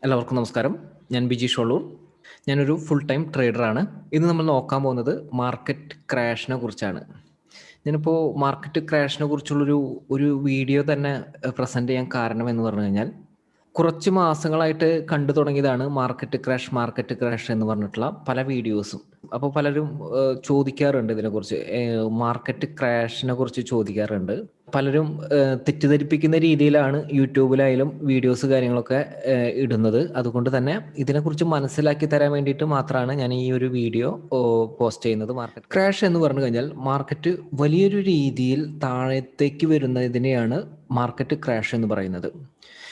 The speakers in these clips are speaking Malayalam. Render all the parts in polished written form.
എല്ലാവർക്കും നമസ്കാരം. ഞാൻ ബിജി ഷോളൂർ. ഞാനൊരു ഫുൾ ടൈം ട്രേഡറാണ്. ഇന്ന് നമ്മൾ നോക്കാൻ പോകുന്നത് മാർക്കറ്റ് ക്രാഷിനെ കുറിച്ചാണ്. ഞാനിപ്പോൾ മാർക്കറ്റ് ക്രാഷിനെ കുറിച്ചുള്ളൊരു വീഡിയോ തന്നെ പ്രസൻറ്റ് ചെയ്യാൻ കാരണം എന്ന് പറഞ്ഞു കഴിഞ്ഞാൽ, കുറച്ച് മാസങ്ങളായിട്ട് കണ്ടു തുടങ്ങിയതാണ് മാർക്കറ്റ് ക്രാഷ് എന്ന് പറഞ്ഞിട്ടുള്ള പല വീഡിയോസും. അപ്പോൾ പലരും ചോദിക്കാറുണ്ട് ഇതിനെക്കുറിച്ച്, മാർക്കറ്റ് ക്രാഷിനെ കുറിച്ച് ചോദിക്കാറുണ്ട്. പലരും തെറ്റിദ്ധരിപ്പിക്കുന്ന രീതിയിലാണ് യൂട്യൂബിലായാലും വീഡിയോസ് കാര്യങ്ങളൊക്കെ ഇടുന്നത്. അതുകൊണ്ട് തന്നെ ഇതിനെക്കുറിച്ച് മനസ്സിലാക്കി തരാൻ വേണ്ടിയിട്ട് മാത്രമാണ് ഞാൻ ഈ ഒരു വീഡിയോ പോസ്റ്റ് ചെയ്യുന്നത്. മാർക്കറ്റ് ക്രാഷ് എന്ന് പറഞ്ഞു കഴിഞ്ഞാൽ മാർക്കറ്റ് വലിയൊരു രീതിയിൽ താഴത്തേക്ക് വരുന്നതിനെയാണ് മാർക്കറ്റ് ക്രാഷ് എന്ന് പറയുന്നത്.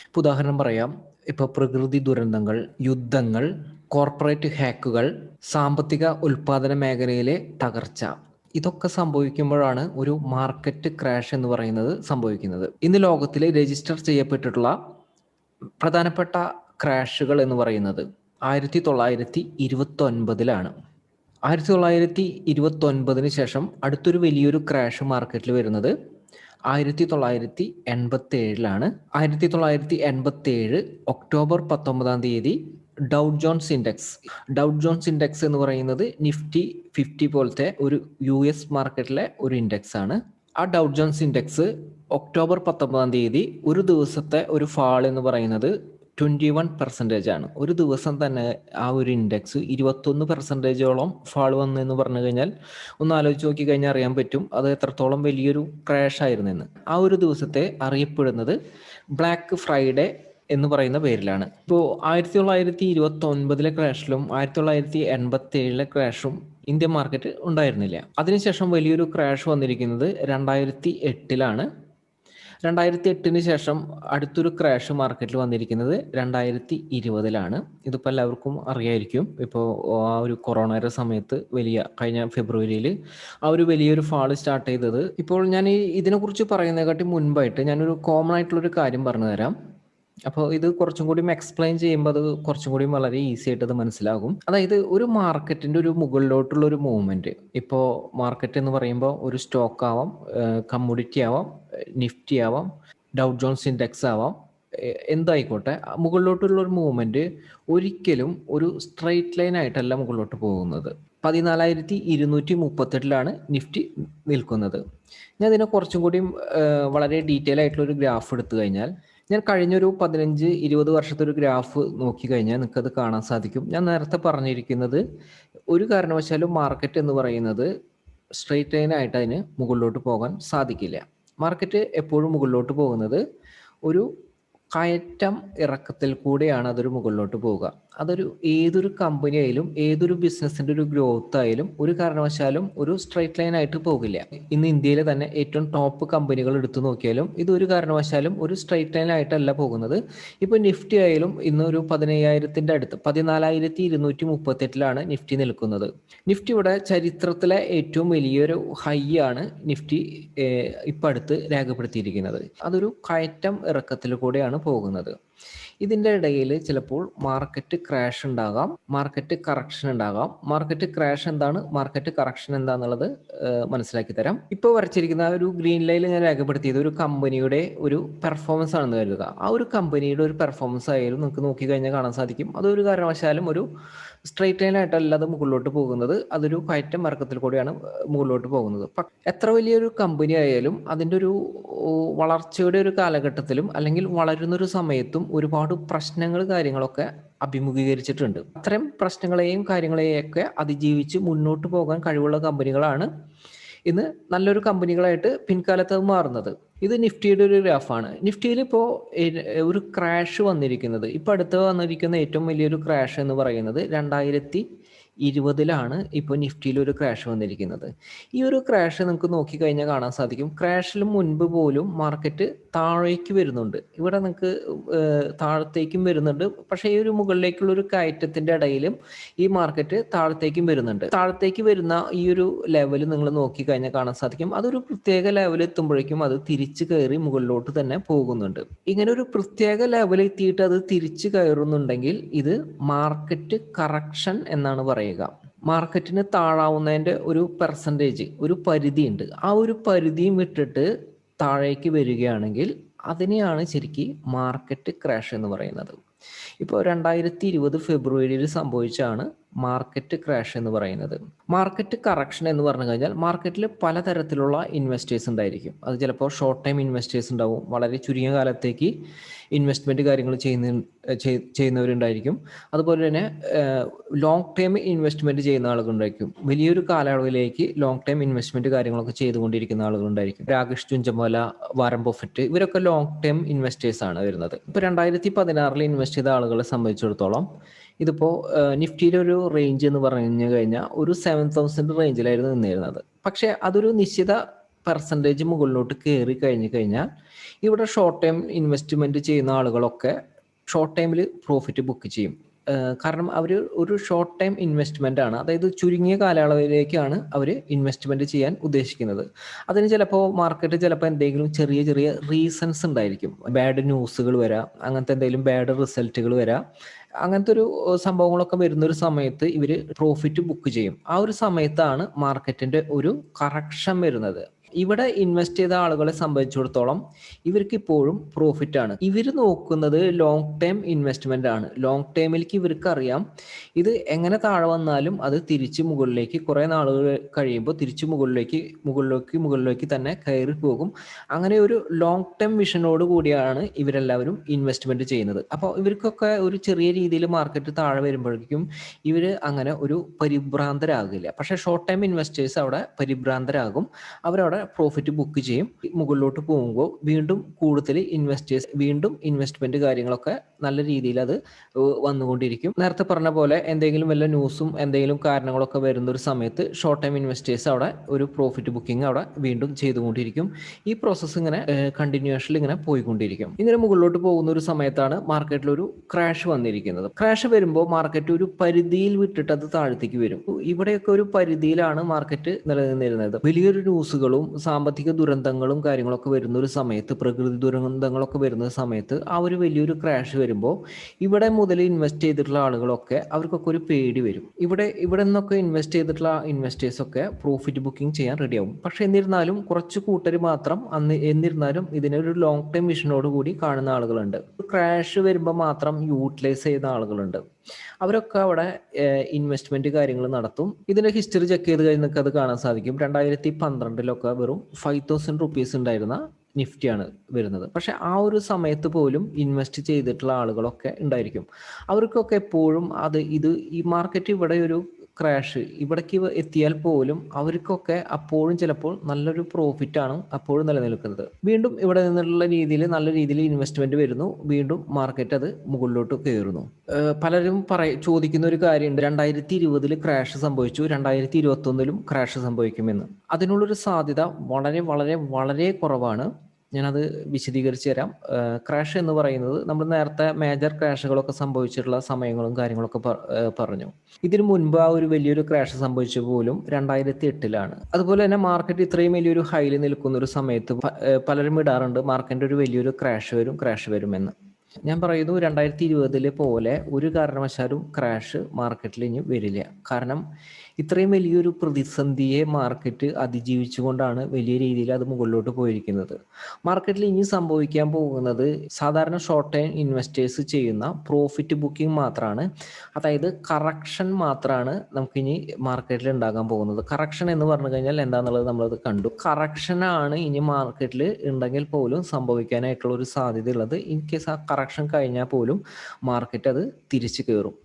ഇപ്പോൾ ഉദാഹരണം പറയാം, ഇപ്പോൾ പ്രകൃതി ദുരന്തങ്ങൾ, യുദ്ധങ്ങൾ, കോർപ്പറേറ്റ് ഹാക്കുകൾ, സാമ്പത്തിക ഉൽപാദന മേഖലയിലെ തകർച്ച, ഇതൊക്കെ സംഭവിക്കുമ്പോഴാണ് ഒരു മാർക്കറ്റ് ക്രാഷ് എന്ന് പറയുന്നത് സംഭവിക്കുന്നത്. ഇന്ന് ലോകത്തിൽ രജിസ്റ്റർ ചെയ്യപ്പെട്ടിട്ടുള്ള പ്രധാനപ്പെട്ട ക്രാഷുകൾ എന്ന് പറയുന്നത് 1929 1929 ശേഷം അടുത്തൊരു വലിയൊരു ക്രാഷ് മാർക്കറ്റിൽ വരുന്നത് 1987 1987 ഒക്ടോബർ 19 ഡൗ ജോൺസ് ഇൻഡെക്സ് എന്ന് പറയുന്നത് നിഫ്റ്റി 50 പോലത്തെ ഒരു US മാർക്കറ്റിലെ ഒരു ഇൻഡെക്സ് ആണ്. ആ ഡൗ ജോൺസ് ഇൻഡെക്സ് ഒക്ടോബർ 19 ഒരു ദിവസത്തെ ഒരു ഫാൾ എന്ന് പറയുന്നത് 21% ആണ്. ഒരു ദിവസം തന്നെ ആ ഒരു ഇൻഡെക്സ് 21% ഫാൾ വന്നു എന്ന് പറഞ്ഞു കഴിഞ്ഞാൽ ഒന്ന് ആലോചിച്ച് നോക്കി കഴിഞ്ഞാൽ അറിയാൻ പറ്റും അത് എത്രത്തോളം വലിയൊരു ക്രാഷ് ആയിരുന്നെന്ന്. ആ ഒരു ദിവസത്തെ അറിയപ്പെടുന്നത് ബ്ലാക്ക് ഫ്രൈഡേ എന്ന് പറയുന്ന പേരിലാണ്. ഇപ്പോൾ 1929 ക്രാഷിലും 1987 ക്രാഷും ഇന്ത്യൻ മാർക്കറ്റ് ഉണ്ടായിരുന്നില്ല. അതിനുശേഷം വലിയൊരു ക്രാഷ് വന്നിരിക്കുന്നത് 2008 2008 ശേഷം അടുത്തൊരു ക്രാഷ് മാർക്കറ്റിൽ വന്നിരിക്കുന്നത് 2020 ഇതിപ്പോൾ എല്ലാവർക്കും അറിയായിരിക്കും. ഇപ്പോൾ ആ ഒരു കൊറോണയുടെ സമയത്ത് കഴിഞ്ഞ ഫെബ്രുവരിയിൽ ആ ഒരു വലിയൊരു ഫാള് സ്റ്റാർട്ട് ചെയ്തത്. ഇപ്പോൾ ഞാൻ ഇതിനെക്കുറിച്ച് പറയുന്നതിനെക്കാട്ടി മുൻപായിട്ട് ഞാനൊരു കോമൺ ആയിട്ടുള്ളൊരു കാര്യം പറഞ്ഞു തരാം. അപ്പോൾ ഇത് കുറച്ചും കൂടി എക്സ്പ്ലെയിൻ ചെയ്യുമ്പോൾ അത് കുറച്ചും കൂടി വളരെ ഈസി ആയിട്ട് അത് മനസ്സിലാകും. അതായത് ഒരു മാർക്കറ്റിൻ്റെ ഒരു മുകളിലോട്ടുള്ള ഒരു മൂവ്മെൻറ്റ്, ഇപ്പോൾ മാർക്കറ്റ് എന്ന് പറയുമ്പോൾ ഒരു സ്റ്റോക്ക് ആവാം, കമ്മോഡിറ്റി ആവാം, നിഫ്റ്റി ആവാം, ഡൗ ജോൺസ് ഇൻഡെക്സ് ആവാം, എന്തായിക്കോട്ടെ, മുകളിലോട്ടുള്ള ഒരു മൂവ്മെൻറ്റ് ഒരിക്കലും ഒരു സ്ട്രെയിറ്റ് ലൈൻ ആയിട്ടല്ല മുകളിലോട്ട് പോകുന്നത്. 14,238 നിഫ്റ്റി നിൽക്കുന്നത്. ഞാൻ ഇതിനെ കുറച്ചും കൂടി വളരെ ഡീറ്റെയിൽ ആയിട്ടുള്ളൊരു ഗ്രാഫ് എടുത്തു കഴിഞ്ഞാൽ, ഞാൻ കഴിഞ്ഞൊരു 15-20 വർഷത്തെ ഒരു ഗ്രാഫ് നോക്കിക്കഴിഞ്ഞാൽ നിങ്ങൾക്കത് കാണാൻ സാധിക്കും. ഞാൻ നേരത്തെ പറഞ്ഞിരിക്കുന്നത് ഒരു കാരണവശാലും മാർക്കറ്റ് എന്ന് പറയുന്നത് സ്ട്രെയിറ്റ് ലൈൻ ആയിട്ട് അതിന് മുകളിലോട്ട് പോകാൻ സാധിക്കില്ല. മാർക്കറ്റ് എപ്പോഴും മുകളിലോട്ട് പോകുന്നത് ഒരു കയറ്റം ഇറക്കത്തിൽ കൂടെയാണ് അതൊരു മുകളിലോട്ട് പോവുക. ഏതൊരു കമ്പനി ആയാലും ഏതൊരു ബിസിനസ്സിൻ്റെ ഒരു ഗ്രോത്ത് ആയാലും ഒരു കാരണവശാലും ഒരു സ്ട്രെയിറ്റ് ലൈൻ ആയിട്ട് പോകില്ല. ഇന്ന് ഇന്ത്യയിലെ തന്നെ ഏറ്റവും ടോപ്പ് കമ്പനികൾ എടുത്തു നോക്കിയാലും ഇതൊരു കാരണവശാലും ഒരു സ്ട്രെയിറ്റ് ലൈൻ ആയിട്ടല്ല പോകുന്നത്. ഇപ്പോൾ നിഫ്റ്റി ആയാലും ഇന്ന് ഒരു 15,000 അടുത്ത് 14,238 നിഫ്റ്റി നിൽക്കുന്നത്. നിഫ്റ്റിയുടെ ചരിത്രത്തിലെ ഏറ്റവും വലിയൊരു ഹൈ ആണ് നിഫ്റ്റി ഇപ്പം അടുത്ത് രേഖപ്പെടുത്തിയിരിക്കുന്നത്. അതൊരു കയറ്റം ഇറക്കത്തിൽ കൂടെയാണ് പോകുന്നത്. ഇതിൻ്റെ ഇടയിൽ ചിലപ്പോൾ മാർക്കറ്റ് ക്രാഷ് ഉണ്ടാകാം, മാർക്കറ്റ് കറക്ഷൻ ഉണ്ടാകാം. മാർക്കറ്റ് ക്രാഷ് എന്താണ്, മാർക്കറ്റ് കറക്ഷൻ എന്താണെന്നുള്ളത് മനസ്സിലാക്കി തരാം. ഇപ്പോൾ വരച്ചിരിക്കുന്ന ഒരു ഗ്രീൻ ലൈനിൽ ഞാൻ രേഖപ്പെടുത്തിയത് ഒരു കമ്പനിയുടെ ഒരു പെർഫോമൻസ് ആണെന്ന് കരുതുക. ആ ഒരു കമ്പനിയുടെ ഒരു പെർഫോമൻസ് ആയാലും നിങ്ങൾക്ക് നോക്കിക്കഴിഞ്ഞാൽ കാണാൻ സാധിക്കും അതൊരു കാരണവശാലും ഒരു സ്ട്രെയിറ്റ് ലൈൻ ആയിട്ടല്ല അത് മുകളിലോട്ട് പോകുന്നത്. അതൊരു കയറ്റം ഇറക്കത്തിൽ കൂടെയാണ് മുകളിലോട്ട് പോകുന്നത്. എത്ര വലിയൊരു കമ്പനി ആയാലും അതിൻ്റെ ഒരു വളർച്ചയുടെ ഒരു കാലഘട്ടത്തിലും അല്ലെങ്കിൽ വളരുന്നൊരു സമയത്തും ഒരുപാട് പ്രശ്നങ്ങൾ കാര്യങ്ങളൊക്കെ അഭിമുഖീകരിച്ചിട്ടുണ്ട്. അത്തരം പ്രശ്നങ്ങളെയും കാര്യങ്ങളെയൊക്കെ അതിജീവിച്ച് മുന്നോട്ട് പോകാൻ കഴിവുള്ള കമ്പനികളാണ് ഇന്ന് നല്ലൊരു കമ്പനികളായിട്ട് പിൻകാലത്ത് മാറുന്നത്. ഇത് നിഫ്റ്റിയുടെ ഒരു ഗ്രാഫാണ്. നിഫ്റ്റിയിൽ ഇപ്പോൾ ഒരു ക്രാഷ് വന്നിരിക്കുന്നത്, ഇപ്പോൾ അടുത്ത് വന്നിരിക്കുന്ന ഏറ്റവും വലിയൊരു ക്രാഷ് എന്ന് പറയുന്നത് 2020 ഇപ്പോൾ നിഫ്റ്റിയിൽ ഒരു ക്രാഷ് വന്നിരിക്കുന്നത്. ഈ ഒരു ക്രാഷ് നിങ്ങൾക്ക് നോക്കിക്കഴിഞ്ഞാൽ കാണാൻ സാധിക്കും ക്രാഷിന് മുൻപ് പോലും മാർക്കറ്റ് താഴേക്ക് വരുന്നുണ്ട്. ഇവിടെ നിങ്ങൾക്ക് താഴത്തേക്കും വരുന്നുണ്ട്, പക്ഷേ ഈ ഒരു മുകളിലേക്കുള്ള ഒരു കയറ്റത്തിൻ്റെ ഇടയിലും ഈ മാർക്കറ്റ് താഴത്തേക്കും വരുന്നുണ്ട്. താഴത്തേക്ക് വരുന്ന ഈ ഒരു ലെവൽ നിങ്ങൾ നോക്കിക്കഴിഞ്ഞാൽ കാണാൻ സാധിക്കും അതൊരു പ്രത്യേക ലെവൽ എത്തുമ്പോഴേക്കും അത് തിരിച്ചു കയറി മുകളിലോട്ട് തന്നെ പോകുന്നുണ്ട്. ഇങ്ങനെ ഒരു പ്രത്യേക ലെവൽ എത്തിയിട്ട് അത് തിരിച്ചു കയറുന്നുണ്ടെങ്കിൽ ഇത് മാർക്കറ്റ് കറക്ഷൻ എന്നാണ് പറയുക. മാർക്കറ്റിന് താഴാവുന്നതിൻ്റെ ഒരു പെർസെൻറ്റേജ്, ഒരു പരിധിയുണ്ട്. ആ ഒരു പരിധിയും വിട്ടിട്ട് താഴേക്ക് വരികയാണെങ്കിൽ അതിനെയാണ് ശരിക്കും മാർക്കറ്റ് ക്രാഷ് എന്ന് പറയുന്നത്. ഇപ്പോൾ 2020 ഫെബ്രുവരിയിൽ സംഭവിച്ചാണ് മാർക്കറ്റ് ക്രാഷ് എന്ന് പറയുന്നത്. മാർക്കറ്റ് കറക്ഷൻ എന്ന് പറഞ്ഞു കഴിഞ്ഞാൽ മാർക്കറ്റിൽ പലതരത്തിലുള്ള ഇൻവെസ്റ്റേഴ്സ് ഉണ്ടായിരിക്കും. അത് ചിലപ്പോൾ ഷോർട്ട് ടൈം ഇൻവെസ്റ്റേഴ്സ് ഉണ്ടാവും, വളരെ ചുരുങ്ങിയ കാലത്തേക്ക് ഇൻവെസ്റ്റ്മെൻറ്റ് കാര്യങ്ങൾ ചെയ്യുന്നവരുണ്ടായിരിക്കും. അതുപോലെ തന്നെ ലോങ് ടൈം ഇൻവെസ്റ്റ്മെൻറ്റ് ചെയ്യുന്ന ആളുകളുണ്ടായിരിക്കും. വലിയൊരു കാലയളവിലേക്ക് ലോങ് ടൈം ഇൻവെസ്റ്റ്മെൻറ്റ് കാര്യങ്ങളൊക്കെ ചെയ്തുകൊണ്ടിരിക്കുന്ന ആളുകളുണ്ടായിരിക്കും. രാകേഷ് ജുഞ്ചമോല, വാരൻ ബഫറ്റ്, ഇവരൊക്കെ ലോങ് ടൈം ഇൻവെസ്റ്റേഴ്സ് ആണ് വരുന്നത്. ഇപ്പോൾ 2016 ഇൻവെസ്റ്റ് ചെയ്ത ആളുകളെ സംബന്ധിച്ചിടത്തോളം ഇതിപ്പോൾ നിഫ്റ്റിയുടെ ഒരു റേഞ്ച് എന്ന് പറഞ്ഞു കഴിഞ്ഞാൽ ഒരു 7,000 റേഞ്ചിലായിരുന്നു നിന്നിരുന്നത്. പക്ഷേ അതൊരു നിശ്ചിത പെർസെൻറ്റേജ് മുകളിലോട്ട് കയറി കഴിഞ്ഞാൽ ഇവിടെ ഷോർട്ട് ടൈം ഇൻവെസ്റ്റ്മെൻറ്റ് ചെയ്യുന്ന ആളുകളൊക്കെ ഷോർട്ട് ടൈമിൽ പ്രോഫിറ്റ് ബുക്ക് ചെയ്യും. കാരണം അവർ ഒരു ഷോർട്ട് ടൈം ഇൻവെസ്റ്റ്മെൻ്റ് ആണ്, അതായത് ചുരുങ്ങിയ കാലയളവിലേക്കാണ് അവർ ഇൻവെസ്റ്റ്മെൻറ്റ് ചെയ്യാൻ ഉദ്ദേശിക്കുന്നത്. അതിന് ചിലപ്പോൾ മാർക്കറ്റ് ചിലപ്പോൾ എന്തെങ്കിലും ചെറിയ ചെറിയ റീസൺസ് ഉണ്ടായിരിക്കും. ബാഡ് ന്യൂസുകൾ വരാം, അങ്ങനത്തെ എന്തെങ്കിലും ബാഡ് റിസൾട്ടുകൾ വരാം. അങ്ങനത്തെ ഒരു സംഭവങ്ങളൊക്കെ വരുന്നൊരു സമയത്ത് ഇവർ പ്രോഫിറ്റ് ബുക്ക് ചെയ്യും. ആ ഒരു സമയത്താണ് മാർക്കറ്റിൻ്റെ ഒരു കറക്ഷൻ വരുന്നത്. ഇവിടെ ഇൻവെസ്റ്റ് ചെയ്ത ആളുകളെ സംബന്ധിച്ചിടത്തോളം ഇവർക്ക് ഇപ്പോഴും പ്രോഫിറ്റ് ആണ്. ഇവർ നോക്കുന്നത് ലോങ് ടൈം ഇൻവെസ്റ്റ്മെന്റ് ആണ്. ലോങ് ടൈമിലേക്ക് ഇവർക്ക് അറിയാം ഇത് എങ്ങനെ താഴെ വന്നാലും അത് തിരിച്ച് മുകളിലേക്ക് കുറേ നാളുകൾ കഴിയുമ്പോൾ തിരിച്ച് മുകളിലേക്ക് തന്നെ കയറി പോകും. അങ്ങനെ ഒരു ലോങ് ടൈം വിഷനോട് കൂടിയാണ് ഇവരെല്ലാവരും ഇൻവെസ്റ്റ്മെന്റ് ചെയ്യുന്നത്. അപ്പോൾ ഇവർക്കൊക്കെ ഒരു ചെറിയ രീതിയിൽ മാർക്കറ്റ് താഴെ വരുമ്പോഴേക്കും ഇവർ അങ്ങനെ ഒരു പരിഭ്രാന്തരാകില്ല. പക്ഷേ ഷോർട്ട് ടൈം ഇൻവെസ്റ്റേഴ്സ് അവിടെ പരിഭ്രാന്തരാകും. അവരവിടെ പ്രോഫിറ്റ് ബുക്ക് ചെയ്യും. മുകളിലോട്ട് പോകുമ്പോൾ വീണ്ടും കൂടുതൽ ഇൻവെസ്റ്റ്മെന്റ് കാര്യങ്ങളൊക്കെ നല്ല രീതിയിൽ അത് വന്നുകൊണ്ടിരിക്കും. നേരത്തെ പറഞ്ഞ പോലെ എന്തെങ്കിലും വല്ല ന്യൂസും എന്തെങ്കിലും കാരണങ്ങളൊക്കെ വരുന്ന ഒരു സമയത്ത് ഷോർട്ട് ടൈം ഇൻവെസ്റ്റേഴ്സ് അവിടെ ഒരു പ്രോഫിറ്റ് ബുക്കിംഗ് അവിടെ വീണ്ടും ചെയ്തുകൊണ്ടിരിക്കും. ഈ പ്രോസസ്സ് ഇങ്ങനെ കണ്ടിന്യൂഷനിൽ ഇങ്ങനെ പോയിക്കൊണ്ടിരിക്കും. ഇങ്ങനെ മുകളിലോട്ട് പോകുന്ന ഒരു സമയത്താണ് മാർക്കറ്റിൽ ഒരു ക്രാഷ് വന്നിരിക്കുന്നത്. ക്രാഷ് വരുമ്പോൾ മാർക്കറ്റ് ഒരു പരിധിയിൽ വിട്ടിട്ട് അത് താഴത്തേക്ക് വരും. ഇവിടെയൊക്കെ ഒരു പരിധിയിലാണ് മാർക്കറ്റ് നിലനിന്നിരുന്നത്. വലിയൊരു ന്യൂസുകളും സാമ്പത്തിക ദുരന്തങ്ങളും കാര്യങ്ങളൊക്കെ വരുന്ന ഒരു സമയത്ത്, പ്രകൃതി ദുരന്തങ്ങളൊക്കെ വരുന്ന സമയത്ത് ആ ഒരു വലിയൊരു ക്രാഷ് വരുമ്പോൾ ഇവിടെ മുതൽ ഇൻവെസ്റ്റ് ചെയ്തിട്ടുള്ള ആളുകളൊക്കെ അവർക്കൊക്കെ ഒരു പേടി വരും. ഇവിടെ നിന്നൊക്കെ ഇൻവെസ്റ്റ് ചെയ്തിട്ടുള്ള ഇൻവെസ്റ്റേഴ്സൊക്കെ പ്രോഫിറ്റ് ബുക്കിംഗ് ചെയ്യാൻ റെഡിയാവും. പക്ഷെ എന്നിരുന്നാലും കുറച്ച് കൂട്ടർ മാത്രം ഇതിനൊരു ലോങ് ടൈം വിഷനോട് കൂടി കാണുന്ന ആളുകളുണ്ട്. ക്രാഷ് വരുമ്പോൾ മാത്രം യൂട്ടിലൈസ് ചെയ്യുന്ന ആളുകളുണ്ട്. അവരൊക്കെ അവിടെ ഇൻവെസ്റ്റ്മെന്റ് കാര്യങ്ങൾ നടത്തും. ഇതിന്റെ ഹിസ്റ്ററി ചെക്ക് ചെയ്ത് കഴിഞ്ഞാൽ അത് കാണാൻ സാധിക്കും. 2012 വെറും 5,000 റുപ്പീസ് ഉണ്ടായിരുന്ന നിഫ്റ്റിയാണ് വരുന്നത്. പക്ഷെ ആ ഒരു സമയത്ത് പോലും ഇൻവെസ്റ്റ് ചെയ്തിട്ടുള്ള ആളുകളൊക്കെ ഉണ്ടായിരിക്കും. അവർക്കൊക്കെ എപ്പോഴും ഈ മാർക്കറ്റ് ഇവിടെ ഒരു ക്രാഷ് ഇവിടേക്ക് എത്തിയാൽ പോലും അവർക്കൊക്കെ അപ്പോഴും ചിലപ്പോൾ നല്ലൊരു പ്രോഫിറ്റ് ആണ് അപ്പോഴും നിലനിൽക്കുന്നത്. വീണ്ടും ഇവിടെ നിന്നുള്ള നല്ല രീതിയിൽ ഇൻവെസ്റ്റ്മെന്റ് വരുന്നു, വീണ്ടും മാർക്കറ്റ് അത് മുകളിലോട്ട് കയറുന്നു. പലരും ചോദിക്കുന്ന ഒരു കാര്യമുണ്ട്, 2020 ക്രാഷ് സംഭവിച്ചു, 2021 ക്രാഷ് സംഭവിക്കുമെന്ന്. അതിനുള്ളൊരു സാധ്യത വളരെ വളരെ വളരെ കുറവാണ്. ഞാനത് വിശദീകരിച്ച് തരാം. ക്രാഷ് എന്ന് പറയുന്നത് നമ്മൾ നേരത്തെ മേജർ ക്രാഷുകളൊക്കെ സംഭവിച്ചിട്ടുള്ള സമയങ്ങളും കാര്യങ്ങളൊക്കെ പറഞ്ഞു. ഇതിനു മുൻപ് ആ ഒരു വലിയൊരു ക്രാഷ് സംഭവിച്ച പോലും 2008 അതുപോലെ തന്നെ മാർക്കറ്റ് ഇത്രയും വലിയൊരു ഹൈയിൽ നിൽക്കുന്ന ഒരു സമയത്ത് പലരും ഇടാറുണ്ട് മാർക്കറ്റിന്റെ ഒരു വലിയൊരു ക്രാഷ് വരുമെന്ന്. ഞാൻ പറയുന്നു 2020 പോലെ ഒരു കാരണവശാലും ക്രാഷ് മാർക്കറ്റിൽ ഇനി വരില്ല. കാരണം ഇത്രയും വലിയൊരു പ്രതിസന്ധിയെ മാർക്കറ്റ് അതിജീവിച്ചുകൊണ്ടാണ് വലിയ രീതിയിൽ അത് മുകളിലോട്ട് പോയിരിക്കുന്നത്. മാർക്കറ്റിൽ ഇനി സംഭവിക്കാൻ പോകുന്നത് സാധാരണ ഷോർട്ട് ടൈം ഇൻവെസ്റ്റേഴ്സ് ചെയ്യുന്ന പ്രോഫിറ്റ് ബുക്കിംഗ് മാത്രമാണ്. അതായത് കറക്ഷൻ മാത്രമാണ് നമുക്കിനി മാർക്കറ്റിൽ ഉണ്ടാകാൻ പോകുന്നത്. കറക്ഷൻ എന്ന് പറഞ്ഞു കഴിഞ്ഞാൽ എന്താണെന്നുള്ളത് നമ്മളത് കണ്ടു. കറക്ഷനാണ് ഇനി മാർക്കറ്റിൽ ഉണ്ടെങ്കിൽ പോലും സംഭവിക്കാനായിട്ടുള്ള ഒരു സാധ്യത ഉള്ളത്. ഇൻ കേസ് ആ കറക്ഷൻ കഴിഞ്ഞാൽ പോലും മാർക്കറ്റ് അത് തിരിച്ചു കയറും.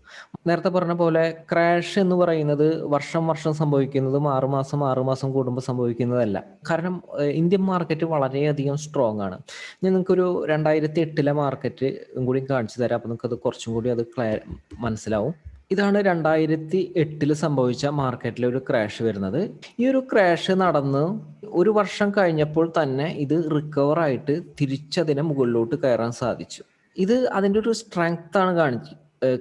നേരത്തെ പറഞ്ഞ പോലെ ക്രാഷ് എന്ന് പറയുന്നത് വർഷം സംഭവിക്കുന്നതും 6 മാസം കൂടുമ്പോൾ സംഭവിക്കുന്നതല്ല. കാരണം ഇന്ത്യൻ മാർക്കറ്റ് വളരെയധികം സ്ട്രോങ് ആണ്. ഞാൻ നിങ്ങൾക്കൊരു 2008 മാർക്കറ്റ് കൂടി കാണിച്ചു തരാം. അപ്പോൾ നിങ്ങൾക്കത് കുറച്ചും കൂടി അത് മനസ്സിലാവും. ഇതാണ് 2008 സംഭവിച്ച മാർക്കറ്റിലെ ഒരു ക്രാഷ് വരുന്നത്. ഈ ഒരു ക്രാഷ് നടന്ന് ഒരു വർഷം കഴിഞ്ഞപ്പോൾ തന്നെ ഇത് റിക്കവർ ആയിട്ട് തിരിച്ചതിനെ മുകളിലോട്ട് കയറാൻ സാധിച്ചു. ഇത് അതിൻ്റെ ഒരു സ്ട്രെങ്ത് ആണ്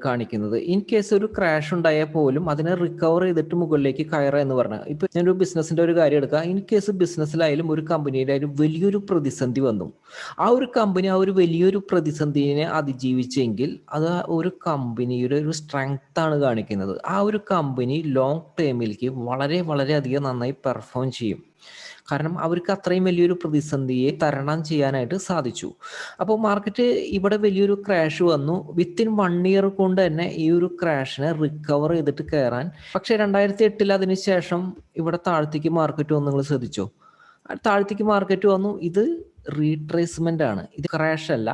കാണിക്കുന്നത്. ഇൻ കേസ് ഒരു ക്രാഷ് ഉണ്ടായാൽ പോലും അതിനെ റിക്കവർ ചെയ്തിട്ട് മുകളിലേക്ക് കയറുക എന്ന് പറഞ്ഞാൽ, ഇപ്പൊ ഞാനൊരു ബിസിനസിന്റെ ഒരു കാര്യം എടുക്കുക. ഇൻ കേസ് ബിസിനസ്സിലായാലും ഒരു കമ്പനിയിലായാലും വലിയൊരു പ്രതിസന്ധി വന്നു, ആ ഒരു കമ്പനി ആ ഒരു വലിയൊരു പ്രതിസന്ധിയെ അതിജീവിച്ചെങ്കിൽ അത് ഒരു കമ്പനിയുടെ ഒരു സ്ട്രെങ്ത് ആണ് കാണിക്കുന്നത്. ആ ഒരു കമ്പനി ലോങ് ടേമിലേക്ക് വളരെ വളരെ അധികം നന്നായി പെർഫോം ചെയ്യും. കാരണം അവർക്ക് അത്രയും വലിയൊരു പ്രതിസന്ധിയെ തരണം ചെയ്യാനായിട്ട് സാധിച്ചു. അപ്പോൾ മാർക്കറ്റ് ഇവിടെ വലിയൊരു ക്രാഷ് വന്നു. വിത്തിൻ 1 ഇയർ കൊണ്ട് തന്നെ ഈ ഒരു ക്രാഷിനെ റിക്കവർ ചെയ്തിട്ട് കയറാൻ. പക്ഷേ 2008 അതിന് ശേഷം ഇവിടെ താഴത്തേക്ക് മാർക്കറ്റ് വന്നു. നിങ്ങൾ ശ്രദ്ധിച്ചോ? താഴത്തേക്ക് മാർക്കറ്റ് വന്നു. ഇത് റീട്രേസ്മെന്റ് ആണ്, ഇത് ക്രാഷ് അല്ല.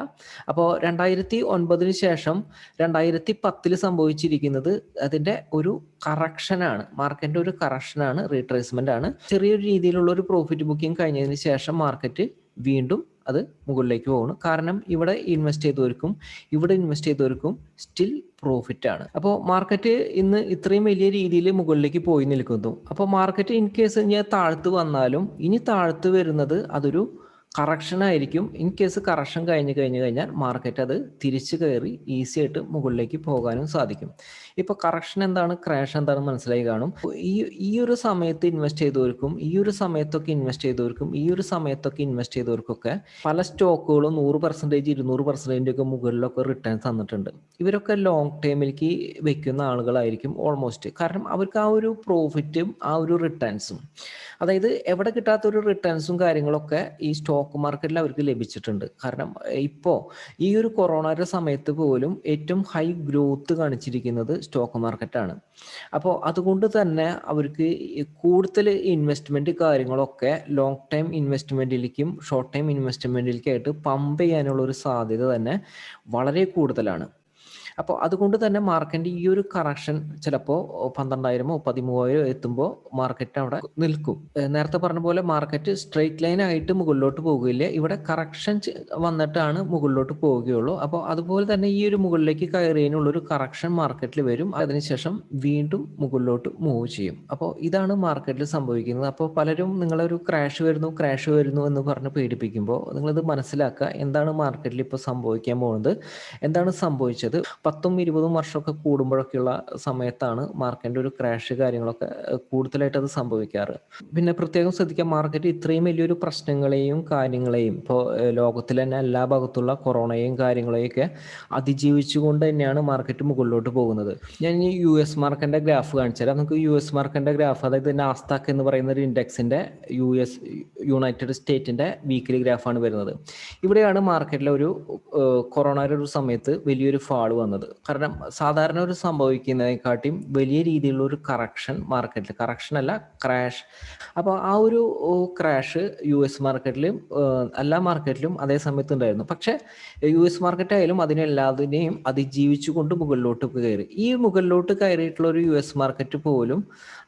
അപ്പോൾ 2009 ശേഷം 2010 സംഭവിച്ചിരിക്കുന്നത് അതിന്റെ ഒരു കറക്ഷനാണ്, മാർക്കറ്റിന്റെ ഒരു കറക്ഷനാണ്, റീട്രേസ്മെന്റ് ആണ്. ചെറിയൊരു രീതിയിലുള്ള ഒരു പ്രോഫിറ്റ് ബുക്കിംഗ് കഴിഞ്ഞതിന് ശേഷം മാർക്കറ്റ് വീണ്ടും അത് മുകളിലേക്ക് പോകുന്നു. കാരണം ഇവിടെ ഇൻവെസ്റ്റ് ചെയ്തവർക്കും ഇവിടെ ഇൻവെസ്റ്റ് ചെയ്തവർക്കും സ്റ്റിൽ പ്രോഫിറ്റ് ആണ്. അപ്പോൾ മാർക്കറ്റ് ഇന്ന് ഇത്രയും വലിയ രീതിയിൽ മുകളിലേക്ക് പോയി നിൽക്കുന്നു. അപ്പോൾ മാർക്കറ്റ് ഇൻ കേസ് ഞാൻ താഴ്ത്ത് വന്നാലും ഇനി താഴ്ത്ത് വരുന്നത് അതൊരു കറക്ഷൻ ആയിരിക്കും. ഇൻ കേസ് കറക്ഷൻ കഴിഞ്ഞ് കഴിഞ്ഞാൽ മാർക്കറ്റ് അത് തിരിച്ചു കയറി ഈസി ആയിട്ട് മുകളിലേക്ക് പോകാനും സാധിക്കും. ഇപ്പോൾ കറക്ഷൻ എന്താണ്, ക്രാഷ് എന്താണെന്ന് മനസ്സിലായി കാണും. ഈ ഒരു സമയത്ത് ഇൻവെസ്റ്റ് ചെയ്തവർക്കും ഈ ഒരു സമയത്തൊക്കെ ഇൻവെസ്റ്റ് ചെയ്തവർക്കൊക്കെ പല സ്റ്റോക്കുകളും 100%, 200% ഒക്കെ മുകളിലൊക്കെ റിട്ടേൺ തന്നിട്ടുണ്ട്. ഇവരൊക്കെ ലോങ് ടൈമിലേക്ക് വെക്കുന്ന ആളുകളായിരിക്കും ഓൾമോസ്റ്റ്. കാരണം അവർക്ക് ആ ഒരു പ്രോഫിറ്റും ആ ഒരു റിട്ടേൺസും, അതായത് എവിടെ കിട്ടാത്തൊരു റിട്ടേൺസും കാര്യങ്ങളൊക്കെ ഈ സ്റ്റോക്ക് മാർക്കറ്റിൽ അവർക്ക് ലഭിച്ചിട്ടുണ്ട്. കാരണം ഇപ്പോൾ ഈ ഒരു കൊറോണയുടെ സമയത്ത് പോലും ഏറ്റവും ഹൈ ഗ്രോത്ത് കാണിച്ചിരിക്കുന്നത് സ്റ്റോക്ക് മാർക്കറ്റാണ്. അപ്പോൾ അതുകൊണ്ട് തന്നെ അവർക്ക് കൂടുതൽ ഇൻവെസ്റ്റ്മെന്റ് കാര്യങ്ങളൊക്കെ ലോങ് ടൈം ഇൻവെസ്റ്റ്മെന്റിലേക്കും ഷോർട്ട് ടൈം ഇൻവെസ്റ്റ്മെന്റിലേക്കായിട്ട് പമ്പ് ചെയ്യാനുള്ള ഒരു സാധ്യത തന്നെ വളരെ കൂടുതലാണ്. അപ്പോൾ അതുകൊണ്ട് തന്നെ മാർക്കറ്റിന്റെ ഈ ഒരു കറക്ഷൻ ചിലപ്പോൾ 12,000 13,000 എത്തുമ്പോൾ മാർക്കറ്റ് അവിടെ നിൽക്കും. നേരത്തെ പറഞ്ഞ പോലെ മാർക്കറ്റ് സ്ട്രെയിറ്റ് ലൈൻ ആയിട്ട് മുകളിലോട്ട് പോകുകയില്ല, ഇവിടെ കറക്ഷൻ വന്നിട്ടാണ് മുകളിലോട്ട് പോവുകയുള്ളൂ. അപ്പോൾ അതുപോലെ തന്നെ ഈ ഒരു മുകളിലേക്ക് കയറിയതിനുള്ള ഒരു കറക്ഷൻ മാർക്കറ്റിൽ വരും, അതിനുശേഷം വീണ്ടും മുകളിലോട്ട് മൂവ് ചെയ്യും. അപ്പോൾ ഇതാണ് മാർക്കറ്റിൽ സംഭവിക്കുന്നത്. അപ്പോൾ പലരും നിങ്ങളൊരു ക്രാഷ് വരുന്നു എന്ന് പറഞ്ഞ് പേടിപ്പിക്കുമ്പോൾ നിങ്ങളിത് മനസ്സിലാക്കുക, എന്താണ് മാർക്കറ്റിൽ ഇപ്പോൾ സംഭവിക്കാൻ പോകുന്നത്, എന്താണ് സംഭവിച്ചത്. 10-20 വർഷമൊക്കെ കൂടുമ്പോഴൊക്കെയുള്ള സമയത്താണ് മാർക്കറ്റിന്റെ ഒരു ക്രാഷ് കാര്യങ്ങളൊക്കെ കൂടുതലായിട്ട് അത് സംഭവിക്കാറ്. പിന്നെ പ്രത്യേകം ശ്രദ്ധിക്കാം, മാർക്കറ്റ് ഇത്രയും വലിയൊരു പ്രശ്നങ്ങളെയും കാര്യങ്ങളെയും ഇപ്പോൾ ലോകത്തിലെ തന്നെ എല്ലാ ഭാഗത്തുള്ള കൊറോണയും കാര്യങ്ങളെയും ഒക്കെ അതിജീവിച്ചുകൊണ്ട് തന്നെയാണ് മാർക്കറ്റ് മുകളിലോട്ട് പോകുന്നത്. ഞാൻ ഈ US മാർക്കറ്റിന്റെ ഗ്രാഫ് കാണിച്ചു തരാം. നമുക്ക് US മാർക്കറ്റിന്റെ ഗ്രാഫ്, അതായത് നാസ്ഡാക്ക് എന്ന് പറയുന്ന ഒരു ഇൻഡെക്സിന്റെ യുണൈറ്റഡ് സ്റ്റേറ്റിന്റെ വീക്കിലി ഗ്രാഫാണ് വരുന്നത്. ഇവിടെയാണ് മാർക്കറ്റിലെ ഒരു കൊറോണയുടെ ഒരു സമയത്ത് വലിയൊരു ഫാൾ വന്നത്. കാരണം സാധാരണ ഒരു സംഭവിക്കുന്നതിനെക്കാട്ടിയും വലിയ രീതിയിലുള്ള ഒരു കറക്ഷൻ മാർക്കറ്റിൽ, കറക്ഷൻ അല്ല ക്രാഷ്. അപ്പോൾ ആ ഒരു ക്രാഷ് US മാർക്കറ്റിലും എല്ലാ മാർക്കറ്റിലും അതേ സമയത്ത് ഉണ്ടായിരുന്നു. പക്ഷെ US മാർക്കറ്റ് ആയാലും അതിനെല്ലാതിനെയും അതിജീവിച്ചുകൊണ്ട് മുകളിലോട്ട് കയറി. ഈ മുകളിലോട്ട് കയറിയിട്ടുള്ള ഒരു US മാർക്കറ്റ് പോലും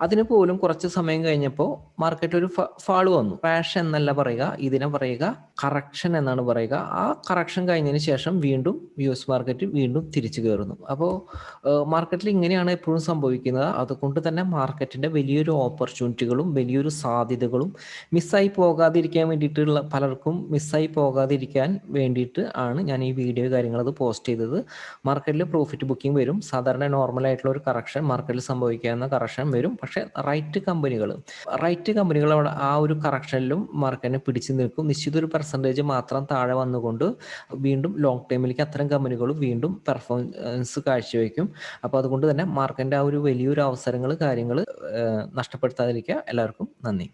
അതിന് പോലും കുറച്ച് സമയം കഴിഞ്ഞപ്പോൾ മാർക്കറ്റ് ഒരു ഫാൾ വന്നു. ക്രാഷ് എന്നല്ല പറയുക, ഇതിനെ പറയുക കറക്ഷൻ എന്നാണ് പറയുക. ആ കറക്ഷൻ കഴിഞ്ഞതിന് ശേഷം വീണ്ടും US മാർക്കറ്റ് വീണ്ടും തിരിച്ചു കയറുന്നു. അപ്പോൾ മാർക്കറ്റിൽ ഇങ്ങനെയാണ് എപ്പോഴും സംഭവിക്കുന്നത്. അതുകൊണ്ട് തന്നെ മാർക്കറ്റിന്റെ വലിയൊരു ഓപ്പർച്യൂണിറ്റികളും വലിയൊരു സാധ്യതകളും മിസ്സായി പോകാതിരിക്കാൻ വേണ്ടിയിട്ടുള്ള, പലർക്കും മിസ്സായി പോകാതിരിക്കാൻ വേണ്ടിയിട്ട് ആണ് ഞാൻ ഈ വീഡിയോ കാര്യങ്ങളത് പോസ്റ്റ് ചെയ്തത്. മാർക്കറ്റിൽ പ്രോഫിറ്റ് ബുക്കിംഗ് വരും, സാധാരണ നോർമൽ ആയിട്ടുള്ള ഒരു കറക്ഷൻ മാർക്കറ്റിൽ സംഭവിക്കാവുന്ന കറക്ഷൻ വരും. പക്ഷേ റൈറ്റ് കമ്പനികൾ അവിടെ ആ ഒരു കറക്ഷനിലും മാർക്കറ്റിനെ പിടിച്ചു നിൽക്കും. നിശ്ചിത ഒരു പെർസെൻറ്റേജ് മാത്രം താഴെ വന്നുകൊണ്ട് വീണ്ടും ലോങ് ടൈമിലേക്ക് അത്തരം കമ്പനികൾ വീണ്ടും പെർഫോമൻസ് കാഴ്ചവെക്കും. അപ്പോൾ അതുകൊണ്ട് തന്നെ മാർക്കറ്റിന്റെ ആ ഒരു വലിയൊരു അവസരങ്ങൾ കാര്യങ്ങൾ നഷ്ടപ്പെടുത്താതിരിക്കുക. എല്ലാവർക്കും നന്ദി.